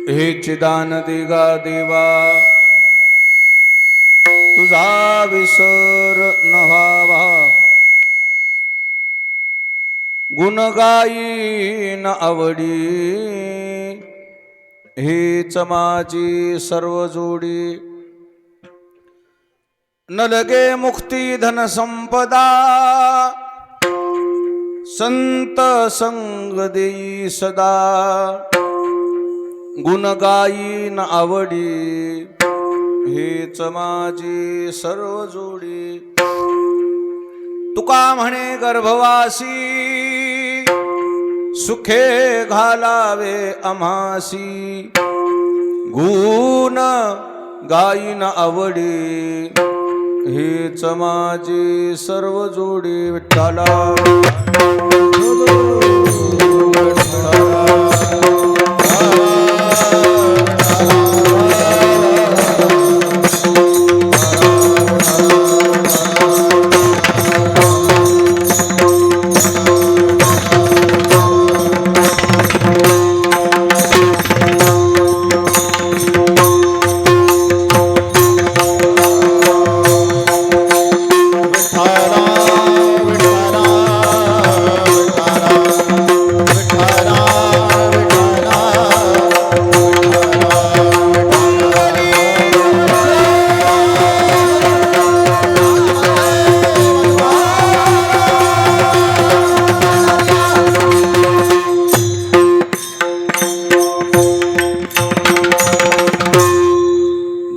हे चिदान दिगा देवा, तुझा विसर न व्हावा, गुण गायीन आवडी, हीच माझी सर्व जोडी. न लगे मुक्ती धन संपदा, संत संग देई सदा. गुण गायीन आवडी, हेच माझी सर्व जोडी. तुका म्हणे गर्भवासी, सुखे घालावे आम्हासी. गुण गायीन आवडी, हेच माझी सर्व जोडी. विठ्ठला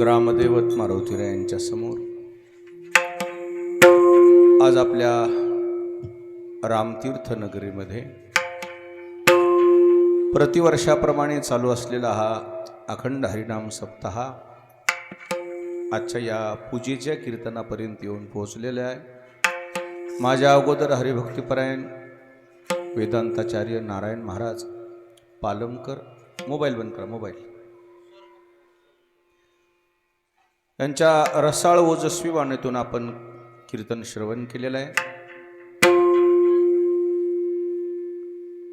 ग्रामदेवत मारुतीराय यांच्या समोर आज आपल्या रामतीर्थ नगरीमध्ये प्रतिवर्षाप्रमाणे चालू असलेला हा अखंड हरिनाम सप्ताह आजच्या या पूजेच्या कीर्तनापर्यंत येऊन पोहोचलेला आहे. माझ्या अगोदर हरिभक्तिपरायण वेदांताचार्य नारायण महाराज पालमकर, मोबाईल बंद करा, मोबाईल, यांच्या रसाळ ओजस्वी वाणीतून आपण कीर्तन श्रवण केलेलं आहे.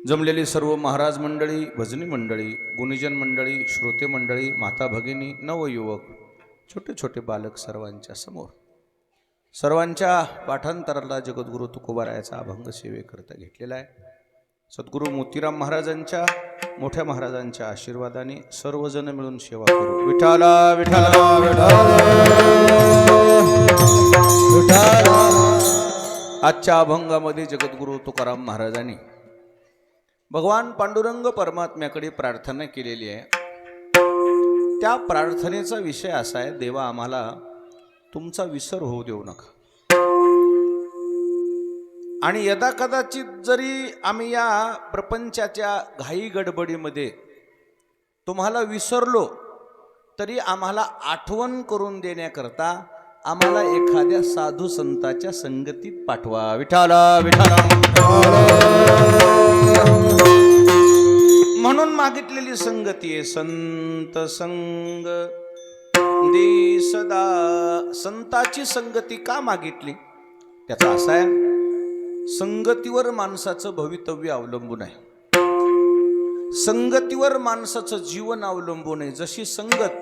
जमलेली सर्व महाराज मंडळी, भजनी मंडळी, गुणीजन मंडळी, श्रोते मंडळी, माता भगिनी, नवयुवक, छोटे छोटे बालक सर्वांच्या समोर सर्वांच्या पाठांतराला जगद्गुरु तुकोबारायाचा अभंग सेवेकरता घेतलेला आहे. सद्गुरु मोतीराम महाराजांच्या मोठ्या महाराजांच्या आशीर्वादाने सर्वजण मिळून सेवा करू. विठाला विठाला विठाला. आजच्या अभंगामध्ये जगद्गुरु तुकाराम महाराजांनी भगवान पांडुरंग परमात्म्याकडे प्रार्थना केलेली आहे. त्या प्रार्थनेचा विषय असा आहे, देवा आम्हाला तुमचा विसर होऊ देऊ नका. आणि यदा कदाचित जरी आम्ही या प्रपंचाच्या घाई गडबडीमध्ये तुम्हाला विसरलो तरी आम्हाला आठवण करून देण्याकरता आम्हाला एखाद्या साधू संताच्या संगतीत पाठवा. विठाला विठाला. म्हणून मागितलेली संगती आहे संत संग दे सदा. संताची संगती का मागितली त्याचा असा आहे, संगतीवर माणसाचं भवितव्य अवलंबून आहे, संगतीवर माणसाचं जीवन अवलंबून आहे. जशी संगत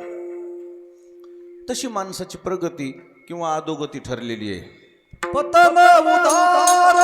तशी माणसाची प्रगती किंवा अधोगती ठरलेली आहे. पतन उदार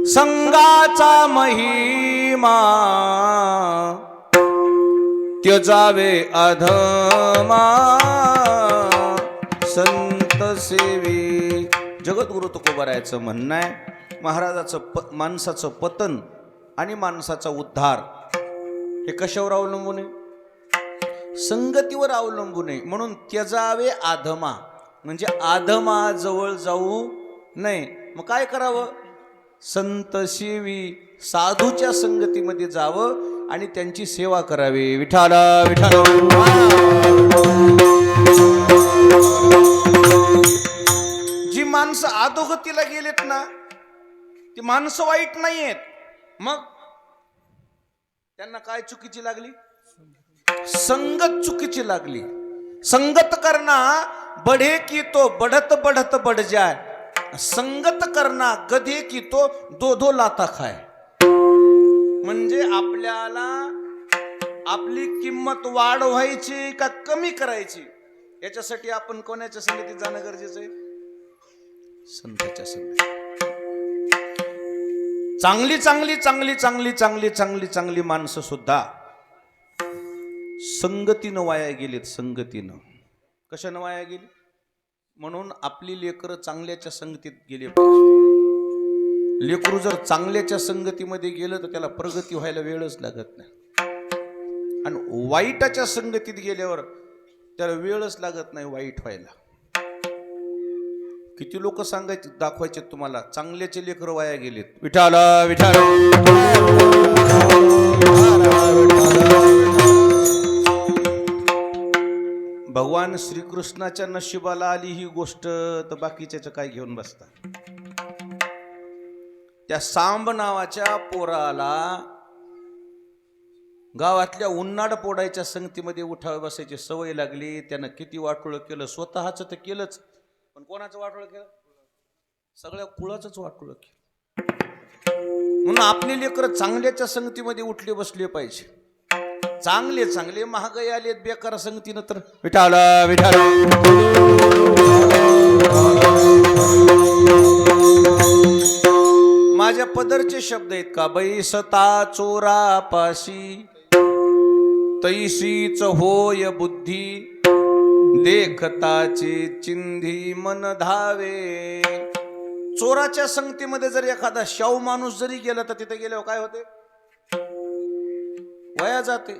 संगाचा महिमा त्यजावे अधमा संत सेवी. जगद्गुरु तुकोबारायाचं म्हणणं आहे, महाराजाचं माणसाचं पतन आणि माणसाचा उद्धार हे कशावर अवलंबून आहे? संगतीवर अवलंबून आहे. म्हणून त्यजावे आधमा, म्हणजे आधमाजवळ जाऊ नये. मग काय करावं? संत सेवी साधूच्या संगतीमध्ये जावं आणि त्यांची सेवा करावी. विठाला विठाला. जी माणसं अधोगतीला गेलेत ना, ती माणसं वाईट नाहीयेत. मग त्यांना काय चुकीची लागली? संगत चुकीची लागली. संगत करना बढ़े की तो बढ़त बढ़त बढ़ जाए, संगत करना गधे की तो दो दो लाता खाय. म्हणजे आपल्याला आपली किंमत वाढवायची का कमी करायची, याच्यासाठी आपण कोणाच्या संगतीत जाणं गरजेचं आहे? संतांच्या संगतीत. चांगली चांगली चांगली चांगली चांगली चांगली चांगली माणसं सुद्धा संगतीनं वाया गेलीत. संगतीनं. कशानं वाया गेली? म्हणून आपली लेकरं चांगल्याच्या संगतीत गेले पाहिजे. लेकरू जर चांगल्याच्या संगतीमध्ये गेलं तर त्याला प्रगती व्हायला वेळच लागत नाही, आणि वाईटाच्या संगतीत गेल्यावर त्याला वेळच लागत नाही वाईट व्हायला. किती लोक सांगायचे दाखवायचे तुम्हाला चांगल्याचे लेकरं वाया गेलेत. विठाला विठाला. भगवान श्रीकृष्णाच्या नशिबाला आली ही गोष्ट तर बाकीच्या काय घेऊन बसता. त्या सांब नावाच्या पोराला गावातल्या उन्नाड पोडायच्या संगतीमध्ये उठावे बसायची सवय लागली. त्यानं किती वाटोळ केलं. स्वतःच तर केलंच, पण कोणाचं वाटोळ केलं? सगळ्या कुळाचंच वाटोळ केलं. म्हणून आपले लेकरं चांगल्याच्या संगतीमध्ये उठले बसले पाहिजे. चांगले चांगले महागाई आलेत बेकार संगतीनं तर विठाला विठाला. माझ्या पदरचे शब्द आहेत का? बैसता चोरापाशी तैसीच होय बुद्धी, देखताची चिंधी मन धावे. चोराच्या संगतीमध्ये जर एखादा शाहू माणूस जरी गेला तर तिथे गेल्यावर काय होते? वया जाते.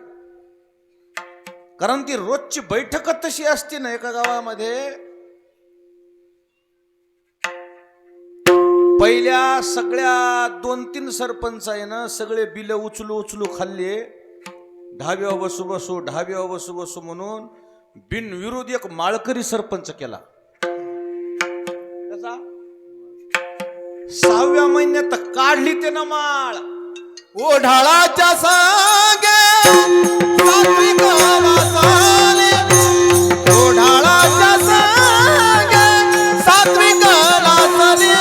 कारण ती रोजची बैठकच तशी असते ना एका गावामध्ये. पहिल्या सगळ्या 2-3 सरपंच आहे ना, सगळे बिल उचलू उचलू खाल्ले. ढाब्यावर बसू बसू ढाब्यावर बसू बसू म्हणून बिनविरोध एक माळकरी सरपंच केला. कसा? 6व्या महिन्यात काढली ते ना माळ. ओढाळाच्या सांगे सात्विक वासाने, ओढाळाच्या सांगे सात्विक वासाने,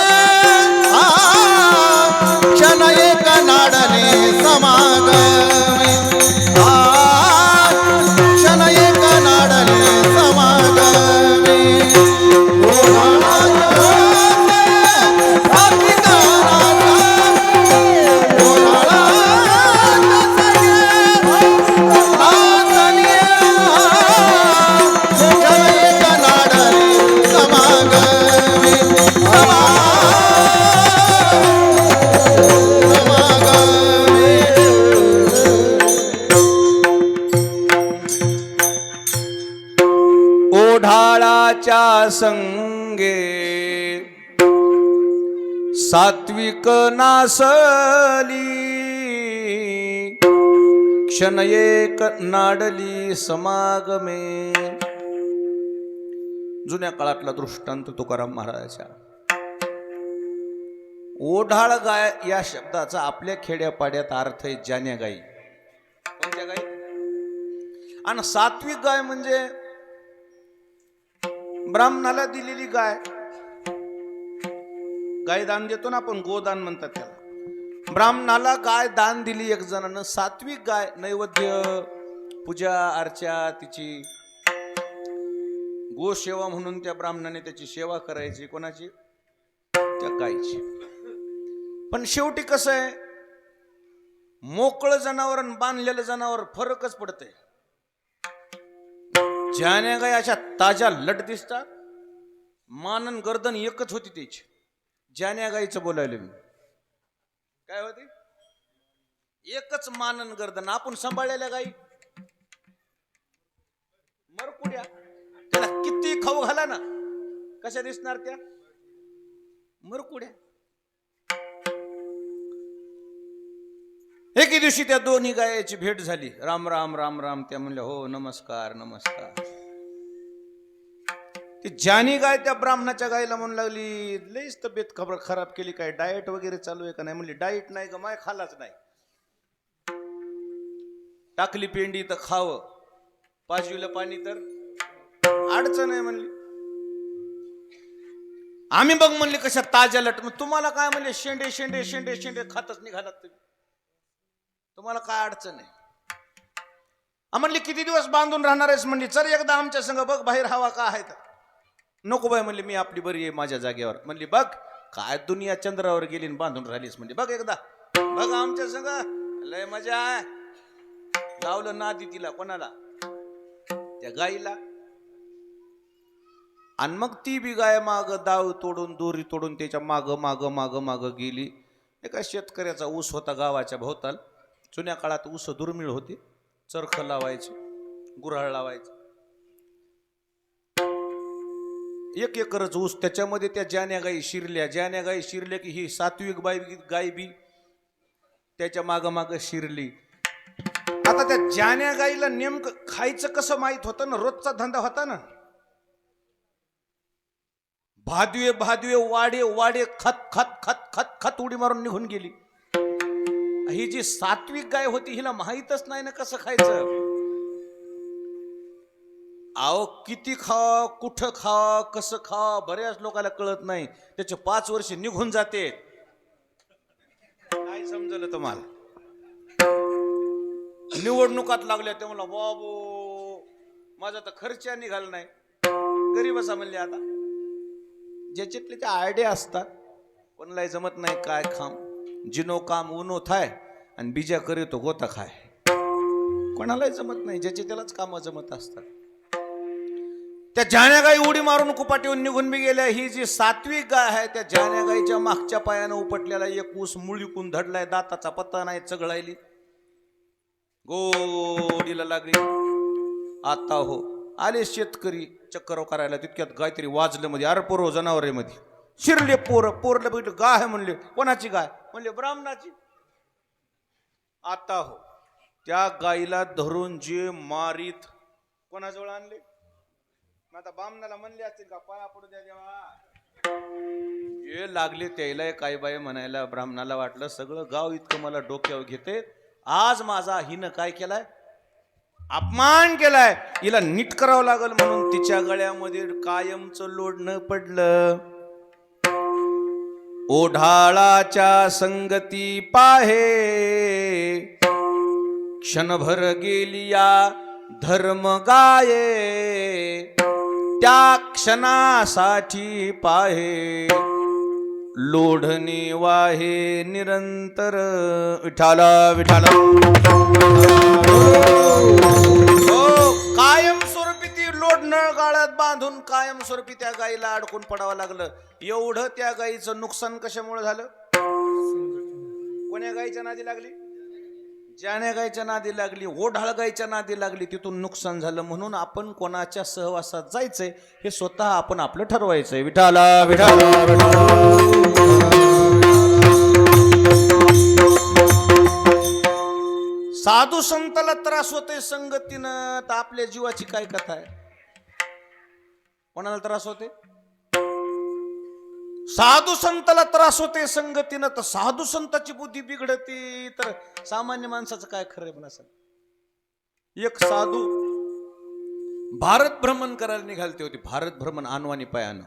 क्षण एक नाडले समागमे, क्षण एक नाडले समागमे. ओढाळाच्या संगे सात्विक नासली, क्षण एक नाडली समागमे. जुन्या काळातला दृष्टांत तुकाराम महाराजांचा. ओढाळ गाय या शब्दाचा आपल्या खेड्यापाड्यात अर्थ आहे जाण्या गाई. कोणत्या गाई? आणि सात्विक गाय म्हणजे ब्राह्मणाला दिलेली गाय. गाय दान देतो ना आपण, गोदान म्हणतात त्याला. ब्राह्मणाला गाय दान दिली एक जणानं. सात्विक गाय, नैवेद्य, पूजा अर्चा, तिची गोसेवा म्हणून त्या ब्राह्मणाने त्याची सेवा करायची. कोणाची? त्या गायची. पण शेवटी कसं आहे, मोकळं जनावर आणि बांधलेलं जनावर फरकच पडतंय. ज्याने गाय अशा ताज्या लट दिसतात, मानन गर्दन एकच होती त्याची. ज्याने गायचं बोलायला मी काय होती? एकच मानन गर्दन. आपण सांभाळलेल्या गाई मरकुड्या, त्याला किती खाऊ घाला ना कशा दिसणार त्या? मरकुड्या. एके दिवशी त्या दोन्ही गायाची भेट झाली. राम राम राम राम. त्या म्हणल्या हो नमस्कार नमस्कार. ती ज्यानी गाय त्या ब्राह्मणाच्या गायला म्हणू लागली लईच तब्येत खराब केली, काय डाएट वगैरे चालू आहे का नाही? म्हणली डाएट नाही ग माय, खालाच नाही. टाकली पेंडी तर खावं, पाजवीला पाणी तर अडचण आहे म्हणली. आम्ही बघ म्हणले कशा ताज्या लट. तुम्हाला काय म्हणले शेंडे शेंडे शेंडे शेंडे खातच निघालात तुम्ही, तुम्हाला काय अडचण आहे? म्हणली किती दिवस बांधून राहणार आहेस? म्हणली चल एकदा आमच्या संग बघ बाहेर हवा का आहे तर. नको बाय म्हणली मी आपली बरी आहे माझ्या जागेवर. म्हणली बघ काय दुनिया चंद्रावर गेली बांधून राहिलीस. म्हणली बघ एकदा बघ आमच्या संग, लय मजा आहे. लावलं नादी तिला. कोणाला? त्या गाईला. आणि मग ती बी गाय माग दाव तोडून दोरी तोडून त्याच्या माग माग माग माग गेली. एका शेतकऱ्याचा ऊस होता गावाच्या भोवताल. जुन्या काळात ऊस दुर्मिळ होते, चरख लावायचे, गुऱ्हाळ लावायचे. एक एकरच ऊस, त्याच्यामध्ये त्या जाण्या गाई शिरल्या. जाण्या गाई शिरल्या की ही सात्विक गाय बी त्याच्या माग माग शिरली. आता त्या जाण्या गाईला नेमकं खायचं कसं माहित होतं ना, रोजचा धंदा होता ना. भादवे भादवे वाडे वाडे खत खत खत खत खत उडी मारून निघून गेली. ही जी सात्विक गाय होती हिला माहीतच नाही ना कसं खायचं. अहो किती खा, कुठं खा, कसं खा, बऱ्याच लोकांना कळत नाही. त्याचे 5 वर्ष निघून जाते. काय समजलं तुम्हाला? निवडणुकात लागल्या ते म्हणला बाबो माझा तर खर्च निघाला नाही, गरीब असा म्हणले. आता ज्याच्यातले त्या आयडिया असतात, कोणालाही जमत नाही काय खाम. जिनो काम उनो थाय आणि बिजा करे तो गोता खाय. कोणालाही जमत नाही, ज्याचे त्यालाच कामं जमत असतात. त्या जाण्या गाई उडी मारून कुपाटीहून निघून बी गेल्या. ही जी सात्विक गाय आहे त्या जाण्या गाईच्या मागच्या पायानं उपटलेला एक ऊस मुळीकून धडलाय, दाताचा पत्ता नाही, चघळायली, गोडीला लागली. आता हो आले शेतकरी चक्कर करायला, तितक्यात गायतरी वाजलं मध्ये. अरे पोरो जनावरे मध्ये शिरले पोरलं बघितलं गाय आहे म्हणले. कोणाची गाय? म्हणले ब्राह्मणाची. आता हो त्या गाईला धरून जे मारीत कोणाजवळ आणले? आता बामणाला म्हणले असतील का पाया पडू द्या देवा. जे लागले त्याला काही बाई म्हणायला. ब्राह्मणाला वाटलं सगळं गाव इतकं मला डोक्यावर घेते, आज माझा हिनं काय केलाय, अपमान केलाय, हिला नीट करावं लागल म्हणून तिच्या गळ्यामध्ये कायमचं लोडणं पडलं. ओढाळाच्या संगती पाहे क्षणभर गेली या धर्म गाये. त्या क्षणासाठी पाहे लोढणे वाहे निरंतर. विठाला विठाला कायमस्वरूपी ती लोढणं गाळ्यात बांधून कायमस्वरूपी त्या गाईला अडकून पडावं लागलं. एवढं त्या गाईचं नुकसान कशामुळे झालं? कोण्या गाईच्या नादी लागली? जाण्या गायच्या नादी लागली, ओढाळ गायच्या नादी लागली, तिथून नुकसान झालं. म्हणून आपण कोणाच्या सहवासात जायचंय हे स्वतः आपण आपलं ठरवायचंय. विठाला विठाला साधू संताला त्रास होतोय संगतीनं, तर आपल्या जीवाची काय कथा आहे? कोणाला त्रास होते? साधू संताला त्रास होते संगतीनं, तर साधू संताची बुद्धी बिघडते, तर सामान्य माणसाचं काय खरं पण असं. एक साधू भारत भ्रमण करायला निघालते होते. भारत भ्रमण आणवानी पायानं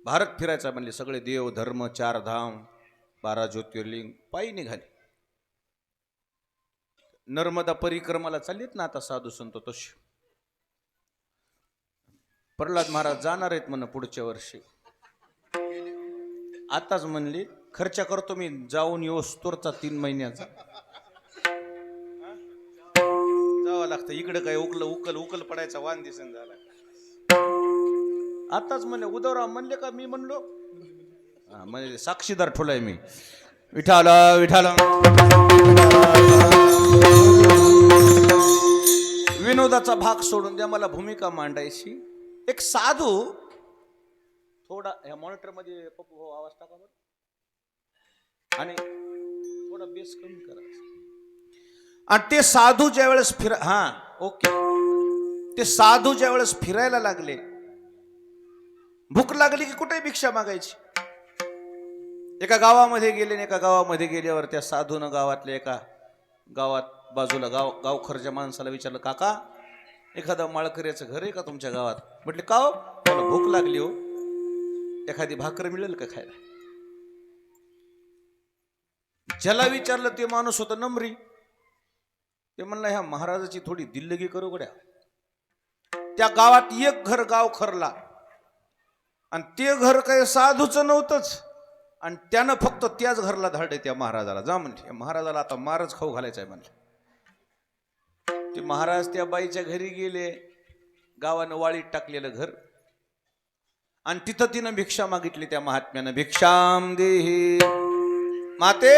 भारत फिरायचा म्हणले. सगळे देव धर्म 4 धाम 12 ज्योतिर्लिंग पायी निघाले. नर्मदा परिक्रमाला चाललीत ना आता साधू संत तशी. प्रल्हाद महाराज जाणार आहेत म्हण पुढच्या वर्षी. आताच म्हणले खर्च करतो मी, जाऊन येऊस तोरचा 3 महिन्याचा. जावं लागतं इकडे काय उकल पडायचा वान दिसन झाला. आताच म्हणले उद्धवराव म्हणले का मी म्हणलो, म्हणजे साक्षीदार ठोलाय मी. विठाला विठाला विनोदाचा भाग सोडून द्या, मला भूमिका मांडायची. एक साधू, थोडा ह्या मॉनिटर मध्ये पप्पू भाऊ आवाज टाका बरं, आणि थोडा बेस कमी करायचा. आणि ते साधू ज्या वेळेस ओके, ते साधू ज्या वेळेस फिरायला लागले, भूक लागली की कुठे भिक्षा मागायची. एका गावामध्ये गेले आणि एका गावामध्ये गेल्यावर त्या साधूनं गावातल्या एका गावात बाजूला गावखरच्या माणसाला विचारलं, काका एखादं माळकऱ्याचं घर आहे का तुमच्या गावात? म्हटले का हो? मला भूक लागली हो, एखादी भाकर मिळेल का खायला? ज्याला विचारलं ते माणूस होता नम्री. ते म्हणलं ह्या महाराजाची थोडी दिल्लगी करू गड्या. त्या गावात एक घर गाव खरला आणि ते घर काही साधूच नव्हतंच, आणि त्यानं फक्त त्याच घरला धाडले त्या महाराजाला. जा म्हणले महाराजाला आता मारच खाऊ घालायचा आहे म्हणले. ते महाराज त्या बाईच्या घरी गेले, गावानं वाळीत टाकलेलं घर, आणि तिथं तिनं भिक्षा मागितली त्या महात्म्यानं. भिक्षाम देही माते,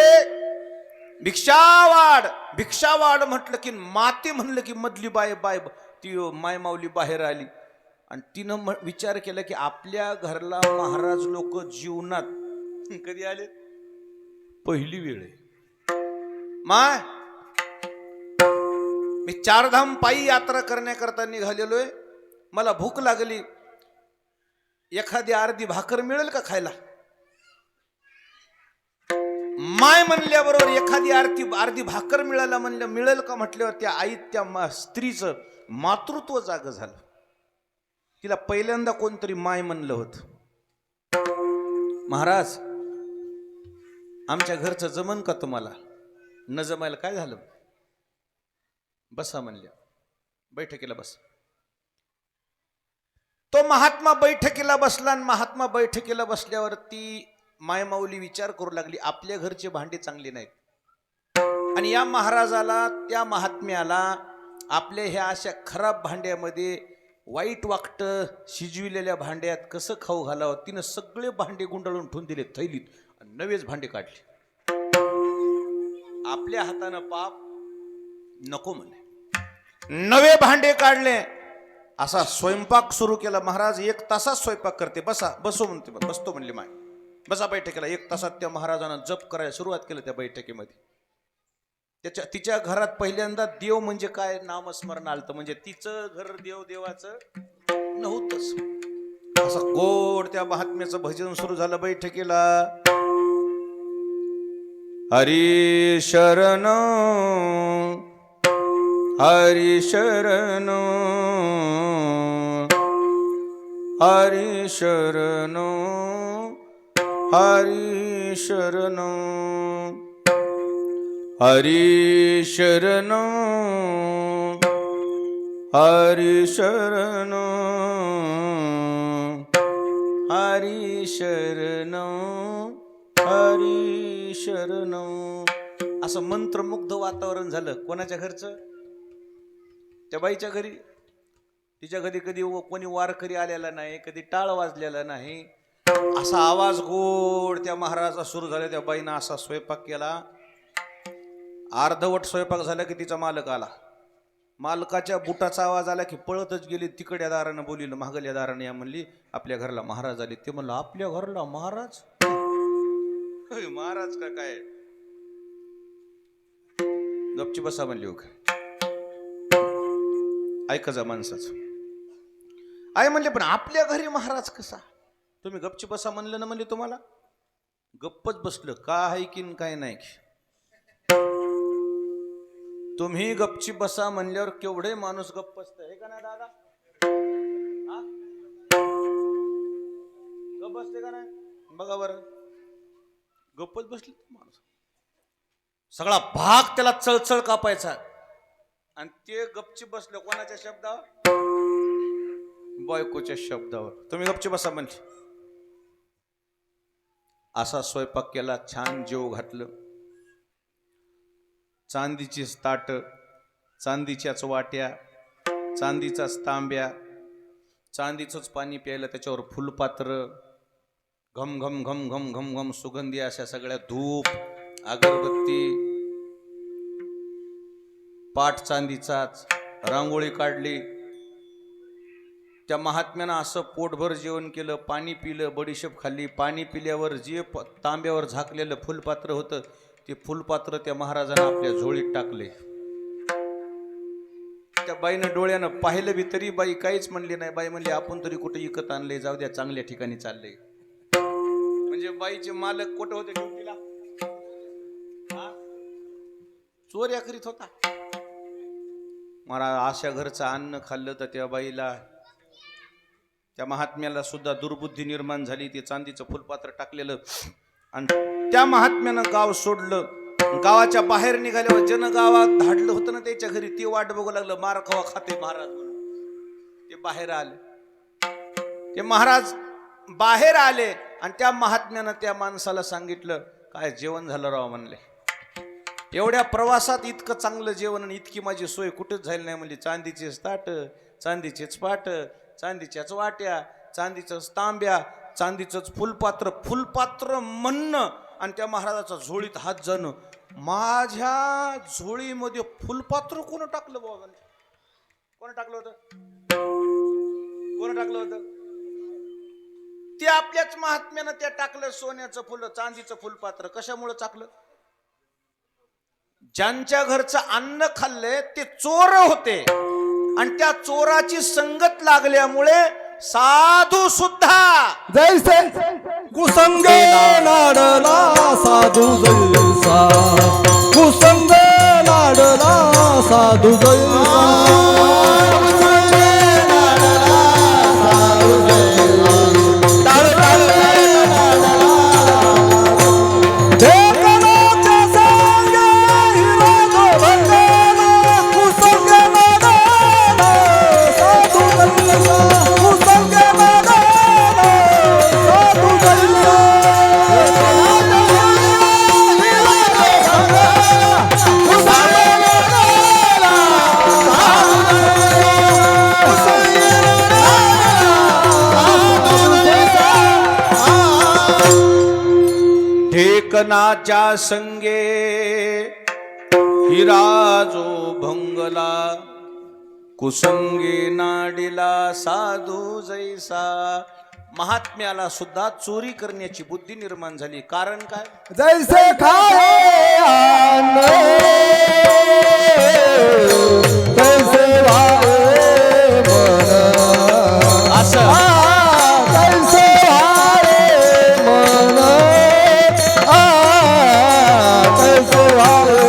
भिक्षावाड. भिक्षावाड म्हटलं की माते म्हणलं की मधली बाय ती माय माऊली बाहेर आली, आणि तिनं विचार केला की आपल्या घरला महाराज लोक जीवनात कधी आले? पहिली वेळ आहे. माय, मी चारधाम पायी यात्रा करण्याकरता निघालेलोय, मला भूक लागली, एखादी अर्धी भाकर मिळेल का खायला? माय म्हणल्याबरोबर एखादी अर्धी भाकर मिळायला म्हणलं मिळेल का म्हटल्यावर त्या आई, त्या स्त्रीचं मातृत्व जाग झालं. तिला पहिल्यांदा कोणतरी माय म्हणलं होतं. महाराज, आमच्या घरचं जमन का तुम्हाला? न जमायला काय झालं? बसा म्हणल्या. बैठकीला बस. तो महात्मा बैठकीला बसला, आणि महात्मा बैठकीला बसल्यावरती मायमाऊली विचार करू लागली, आपल्या घरचे भांडे चांगले नाहीत, आणि या महाराजाला, त्या महात्म्याला आपल्या ह्या अशा खराब भांड्यामध्ये वाईट वाकट शिजविलेल्या भांड्यात कसं खाऊ घालावं. तिनं सगळे भांडे गुंडाळून ठेवून दिले थैलीत, आणि नवेच भांडे काढले. आपल्या हातानं पाप नको म्हणे, नवे भांडे काढले. असा स्वयंपाक सुरू केला. महाराज 1 तासात स्वयंपाक करते, बसा. बसो म्हणते. बसतो म्हणले माय. बसा बैठकीला. 1 तासात त्या महाराजानं जप करायला सुरुवात केली त्या बैठकीमध्ये. तिच्या घरात पहिल्यांदा देव म्हणजे काय नामस्मरण आलतं, म्हणजे तिचं घर देवाचं नव्हतंच. असं गोड त्या महात्म्याचं भजन सुरू झालं बैठकीला. हरी शरण, हरी शरण, हरी शरण, हरी शरण, हरी शरण, हरी शरण, हरी शरण, हरी शरण. असं मंत्रमुग्ध वातावरण झालं. कोणाच्या घरचं? त्या बाईच्या घरी. तिच्या घरी कधी कोणी वारकरी आलेला नाही, कधी टाळ वाजलेला नाही. असा आवाज गोड त्या महाराजा सुरू झाला. त्या बाईनं असा स्वयंपाक केला. अर्धवट स्वयंपाक झाला की तिचा मालक आला. मालकाच्या बुटाचा आवाज आला की पळतच गेली. तिकड्या दारानं बोलिलं, मागल्या दारानं या म्हणली, आपल्या घरला महाराज आले. ते म्हणलं, आपल्या घरला महाराज? महाराज का काय? गपची बसा म्हणली. हो काय ऐका जा माणसाचं. आई म्हणले, पण आपल्या घरी महाराज कसा? तुम्ही गपची बसा म्हणलं ना म्हणले तुम्हाला. गप्पच बसलं. का आहे की काय नाही. तुम्ही गपची बसा म्हणल्यावर केवढे माणूस गप्प बसत हे का नाही दादा? गप्प बसते का नाही? बघा बरं, गप्पच बसले माणूस. सगळा भाग त्याला चळचळ कापायचा, आणि ते गपची बसलं कोणाच्या शब्दावर? बायकोच्या शब्दावर. तुम्ही गपची बसा म्हणली. असा स्वयंपाक केला, छान जेव घातलं. चांदीची ताट, चांदीच्याच वाट्या, चांदीचाच तांब्या, चांदीचंच पाणी प्यायला, त्याच्यावर फुलपात्र, घम घम घम घम घम घम सुगंधी अशा सगळ्या धूप, अगरबत्ती, पाट चांदीचाच, रांगोळी काढली. त्या महात्म्यानं असं पोटभर जेवण केलं, पाणी पिलं, बडीशेप खाल्ली. पाणी पिल्यावर जे तांब्यावर झाकलेलं फुलपात्र होतं ते फुलपात्र त्या महाराजांना आपल्या झोळीत टाकले. त्या बाईनं डोळ्यानं पाहिलं बी तरी बाई काहीच म्हणली नाही. बाई म्हणली आपण तरी कुठे विकत आणले, जाऊ द्या चांगल्या ठिकाणी चालले. म्हणजे बाईचे मालक कुठं होते ड्युटीला? चोऱ्या करीत होता. मला अशा घरचं अन्न खाल्लं तर त्या बाईला, त्या महात्म्याला सुद्धा दुर्बुद्धी निर्माण झाली. ते चांदीचं फुलपात्र टाकलेलं आणि त्या महात्म्यानं गाव सोडलं. गावाच्या बाहेर निघाल्यावर जन गावात धाडलं होतं ना त्याच्या घरी, ते वाट बघू लागलं मार खावा खाते महाराज म्हणून. ते बाहेर आले. ते महाराज बाहेर आले आणि त्या महात्म्यानं त्या माणसाला सांगितलं काय जेवण झालं राव म्हणले. एवढ्या प्रवासात इतकं चांगलं जेवण आणि इतकी माझी सोय कुठंच झाली नाही. म्हणजे चांदीचेच ताट, चांदीचेच पाट, चांदीच्याच वाट्या, चांदीचंच तांब्या, चांदीचंच फुलपात्र. फुलपात्र म्हणणं आणि त्या महाराजाचा झोळीत हात जाणं. माझ्या झोळीमध्ये फुलपात्र कोण टाकलं बाबा? कोण टाकलं होतं? कोण टाकलं होतं? ते आपल्याच महात्म्यानं त्या टाकलं. सोन्याचं फुल, चांदीचं फुलपात्र. कशामुळे टाकलं? ज्यांच्या घरचं अन्न खाल्ले ते चोर होते आणि त्या चोराची संगत लागल्यामुळे साधू सुद्धा जैसे कुसंगे लाडला साधू जैसा, कुसंगे लाडला साधू जैसा. ढेकणाच्या संगे हिरा जो भंगला, कुसंगे नाडीला साधू जैसा. महात्म्याला सुद्धा चोरी करण्याची बुद्धी निर्माण झाली. कारण काय? जैसे खाए अन्न तैसे भावे मन. असं तैसे भावे मन, तैसे भावे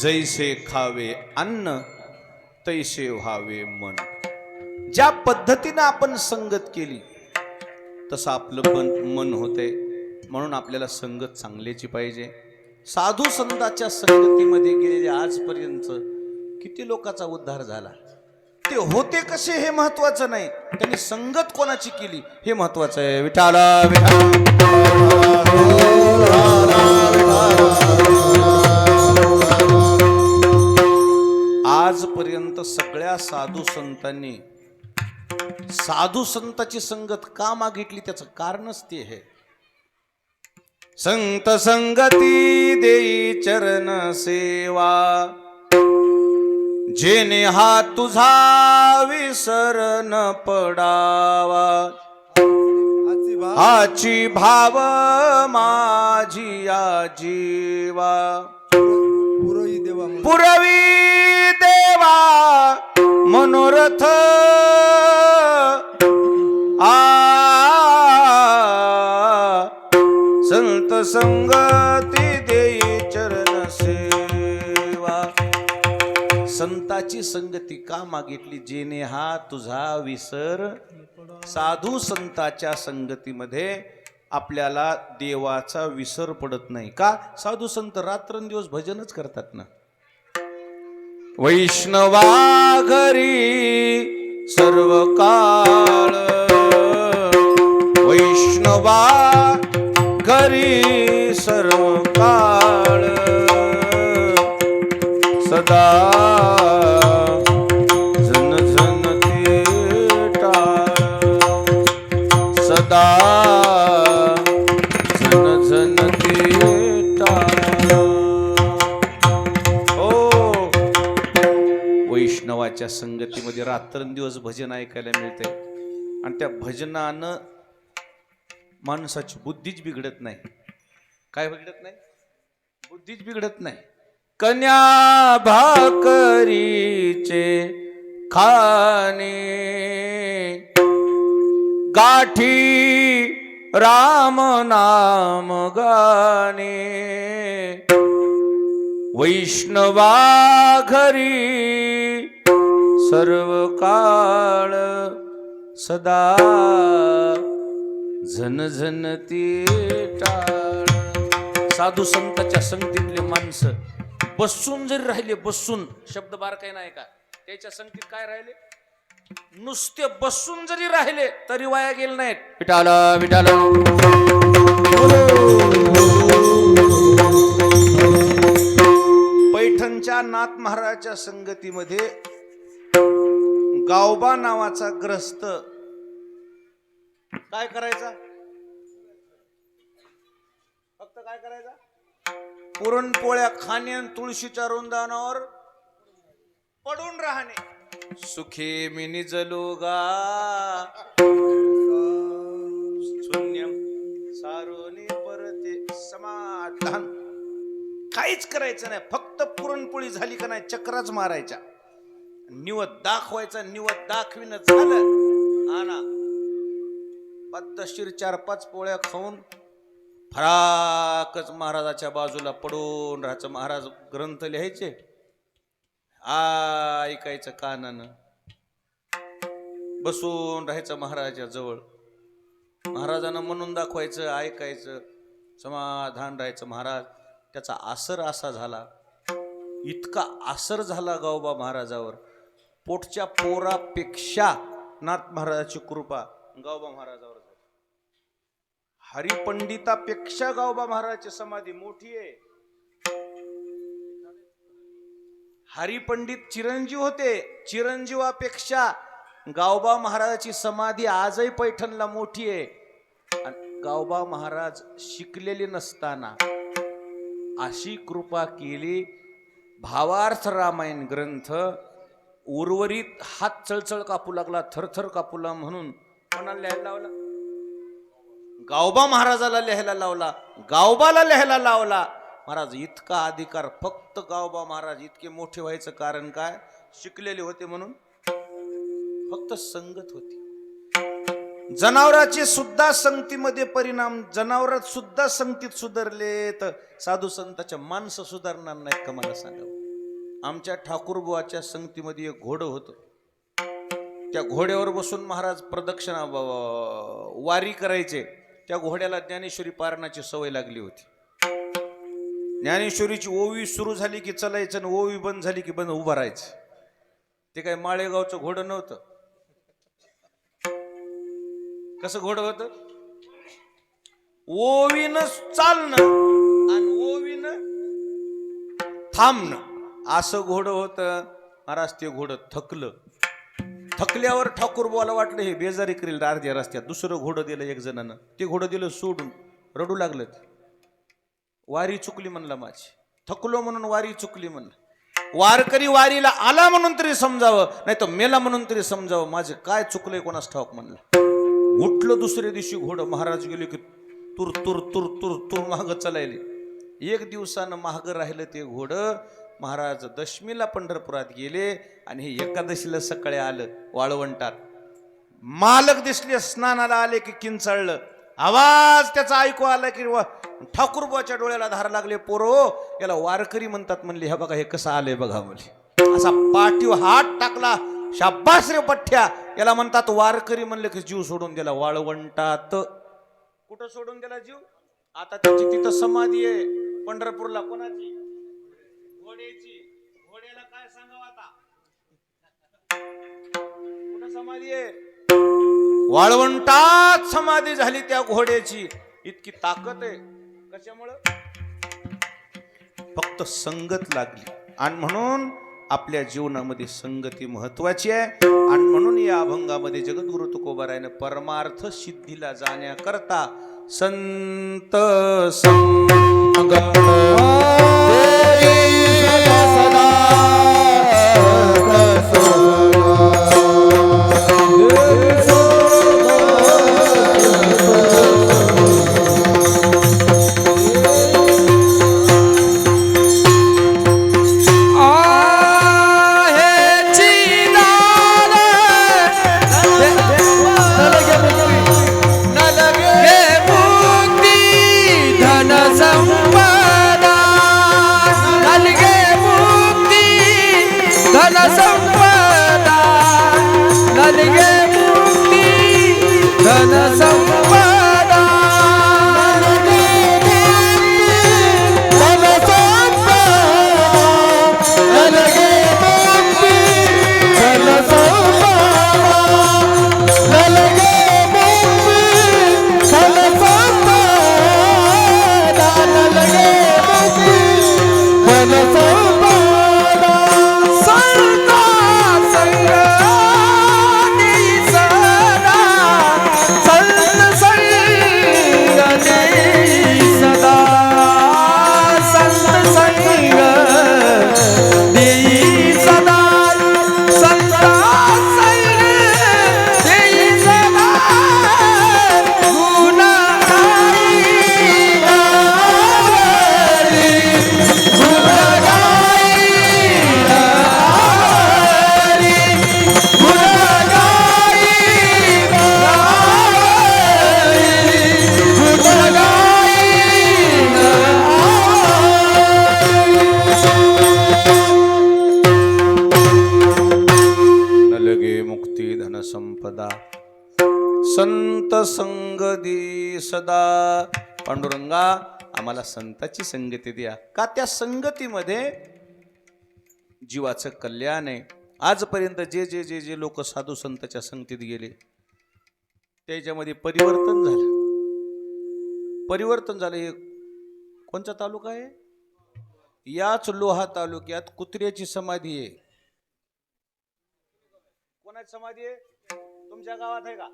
जैसे खावे अन्न तैसे व्हावे मन. ज्या पद्धतीनं आपण संगत केली तसं आपलं मन होते. म्हणून आपल्याला संगत चांगल्याची पाहिजे. साधू संतांच्या संगतीमध्ये गेलेले आजपर्यंत किती लोकांचा उद्धार झाला. ते होते कसे हे महत्वाचं नाही, त्यांनी संगत कोणाची केली हे महत्वाचं आहे. विठाला आजपर्यंत सगळ्या साधू संतांनी साधू संतांची संगत का मागितली त्याचं कारणच ते आहे. संत संगती देई चरण सेवा, जेने हा तुझा विसर न पडावा. आची भाव माझी या जीवा, पुरवी देवा मनोरथ. संत संगती देई चरण सेवा. संताची संगती का मागितली? जेने हा तुझा विसर. साधू संताच्या संगतीमध्ये आपल्याला देवाचा विसर पडत नाही. का? साधू संत रात्रंदिवस भजनच करतात ना. वैष्णवा घरी सर्व काळ, वैष्णवा घरी सर्व काळ सदा झन झन ते टाळ सदा झन झन ते टाळ ओ वैष्णवाच्या संगतीमध्ये रात्रंदिवस भजन ऐकायला मिळते आणि त्या भजनानं माणसाची बुद्धीच बिघडत नाही. काय बिघडत नाही? बुद्धीच बिघडत नाही. कन्या भाकरीचे खाणे गाठी राम नाम गाणे वैष्णवा घरी सर्व काळ सदा झन झन ती टाळ. साधू संतांच्या संगतीतले माणसं बसून जरी राहिले, बसून शब्द बार काही नाही का, त्याच्या संगतीत काय राहिले, नुसते बसून जरी राहिले तरी वाया गेले नाहीत. विठाल विठाल. पैठणच्या नाथ महाराजांच्या संगतीमध्ये गावबा नावाचा ग्रस्त काय करायचा, फक्त काय करायचा, पुरणपोळ्या खाणे आणि तुळशीच्या वृंदावनावर पडून राहणे. सुखे मी निजलो गा शून्यम सारोनी परते समाधान. काहीच करायचं नाही, फक्त पुरणपोळी झाली का नाही चक्राच मारायच्या, निवत दाखवायचा, निवत दाखविन झालं आना पद्धतशीर 4-5 पोळ्या खाऊन फराकच महाराजाच्या बाजूला पडून राहायचं. महाराज ग्रंथ लिहायचे, ऐकायचं कानानं, बसून राहायचं महाराजाच्या जवळ, महाराजांना म्हणून दाखवायचं, ऐकायचं, समाधान राहायचं. महाराज त्याचा असर असा झाला, इतका असर झाला गावबा महाराजावर, पोटच्या पोरापेक्षा नाथ महाराजाची कृपा गावबा महाराजावर झाली. हरिपंडितापेक्षा गावबा महाराजाची समाधी मोठी आहे. हरिपंडित चिरंजीव होते, चिरंजीवापेक्षा गावबा महाराजाची समाधी आजही पैठणला मोठी आहे. आणि गावबा महाराज शिकलेले नसताना अशी कृपा केली, भावार्थ रामायण ग्रंथ उर्वरित हात चळचळ कापू लागला, थरथर कापू लागला, म्हणून कोणाला लिहायला लावला, गावबा महाराजाला लिहायला लावला, गावबाला लिहायला लावला. महाराज इतका अधिकार, फक्त गावबा महाराज इतके मोठे व्हायचं कारण काय, शिकलेले होते म्हणून, फक्त संगत होती. जनावराचे सुद्धा संगतीमध्ये परिणाम, जनावरात सुद्धा संगतीत सुधारले तर साधू संतांच्या माणसं सुधारणार नाहीत का, मला सांगा. आमच्या ठाकूरबुवाच्या संगतीमध्ये एक घोडं होतं, त्या घोड्यावर बसून महाराज प्रदक्षिणा वारी करायचे. त्या घोड्याला ज्ञानेश्वरी पारणाची सवय लागली होती. ज्ञानेश्वरीची ओवी सुरू झाली की चलायचं आणि ओवी बंद झाली की बंद उभं राहायचं. ते काय माळेगावचं घोडं नव्हतं. कसं घोडं होतं, ओवीनं चालणं आणि ओवीनं थांबणं, असं घोडं होतं. महाराज ते घोडं थकलं, थकल्यावर ठाकूरबुवाला वाटलं हे बेजारी करेल अर्ध्या रस्त्यात, दुसरं घोडं दिलं एक जणानं, ते घोडं दिलं सोडून, रडू लागलं. वारी चुकली म्हणला माझी, थकलो म्हणून वारी चुकली म्हणलं. वारकरी वारीला आला म्हणून तरी समजावं, नाही तर मेला म्हणून तरी समजावं, माझं काय चुकलंय कोणास ठाऊक म्हणलं. उठलं दुसऱ्या दिवशी घोडं, महाराज गेले की तुर तुर तुर तुर तुर महाग चलायले. एक दिवसानं महाग राहिलं ते घोडं. महाराज दशमीला पंढरपुरात गेले आणि हे एकादशीला सकाळी आलं वाळवंटात. मालक दिसले, स्नानाला आले की किंचाळलं, आवाज त्याचा ऐकू आला की ठाकूरबुवाच्या डोळ्याला धार लागले. पोरो याला वारकरी म्हणतात म्हणले, हे बघा हे कसं आलंय बघा म्हणले. असा पाठीवर हात टाकला, शाबास रे पठ्ठ्या, याला म्हणतात वारकरी. म्हणले की जीव सोडून दिला वाळवंटात. कुठं सोडून दिला जीव? आता त्याची तिथं समाधी आहे पंढरपूरला. कोणाची? घोड्याची. घोड्याला काय सांगावं आता? कुठं समाधी आहे? वाळवंटात समाधी झाली त्या घोड्याची. इतकी ताकद आहे. कशामुळं? फक्त संगत लागली. आणि म्हणून आपल्या जीवनामध्ये संगती महत्वाची आहे. आणि म्हणून या अभंगामध्ये जगद्गुरु तुकोबारायनं परमार्थ सिद्धीला जाण्याकरता संत संग संपदा संत संगदी सदा. पांडुरंगा आम्हाला संताची संगती द्या. का? त्या संगतीमध्ये जीवाचं कल्याण आहे. आजपर्यंत जे जे जे जे लोक साधू संतांच्या संगतीत गेले त्याच्यामध्ये परिवर्तन झालं. परिवर्तन झालं. हे कोणता तालुका आहे? याच लोहा तालुक्यात कुत्र्याची समाधी आहे. कोणाची समाधी आहे? तुमच्या गावात आहे का?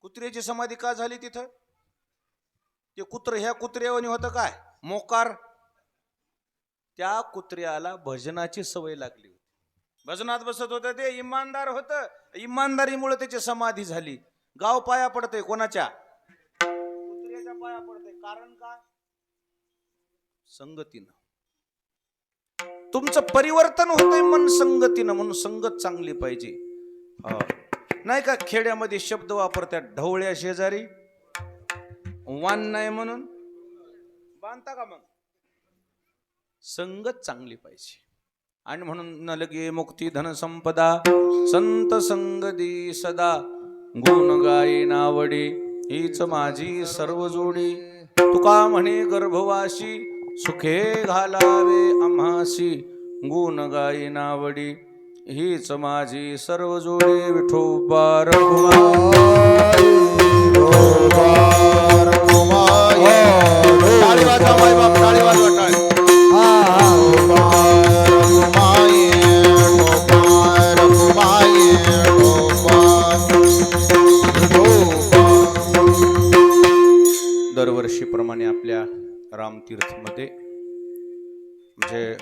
कुत्र्याची समाधी का झाली तिथं? ते कुत्र ह्या कुत्र्यावानी होतं काय? मोकार. त्या कुत्र्याला भजनाची सवय लागली होती. भजनात बसत होतं. ते इमानदार होतं. इमानदारीमुळे त्याची समाधी झाली. गाव पाया पडतंय कोणाच्या? कुत्र्याच्या पाया पडतंय. कारण का? संगतीनं. तुमचं परिवर्तन होतंय मन संगतीनं. म्हणून संगत चांगली पाहिजे. नाही का खेड्यामध्ये शब्द वापरतात, ढवळ्या शेजारी वान नाही म्हणून बांधता का? मग संगत चांगली पाहिजे. आणि म्हणून न लगे मुक्ती धन संपदा संत संगदी सदा. गुण गाई नावडी हीच माझी सर्व जोडी. तुका म्हणे गर्भवासी सुखे घालावे आम्हासी. गुण गाई नावडी हीच माझी सर्व जोडी. विठोबा दरवर्षीप्रमाणे आपल्या रामतीर्थमध्ये म्हणजे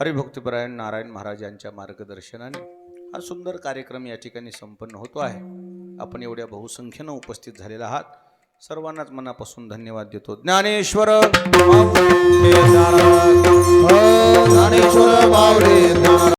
हरिभक्तीपरायण नारायण महाराज यांच्या मार्गदर्शनाने हा सुंदर कार्यक्रम या ठिकाणी संपन्न होतो आहे. आपण एवढ्या बहुसंख्येनं उपस्थित झालेला आहात. सर्वांनाच मनापासून धन्यवाद देतो. ज्ञानेश्वर माऊली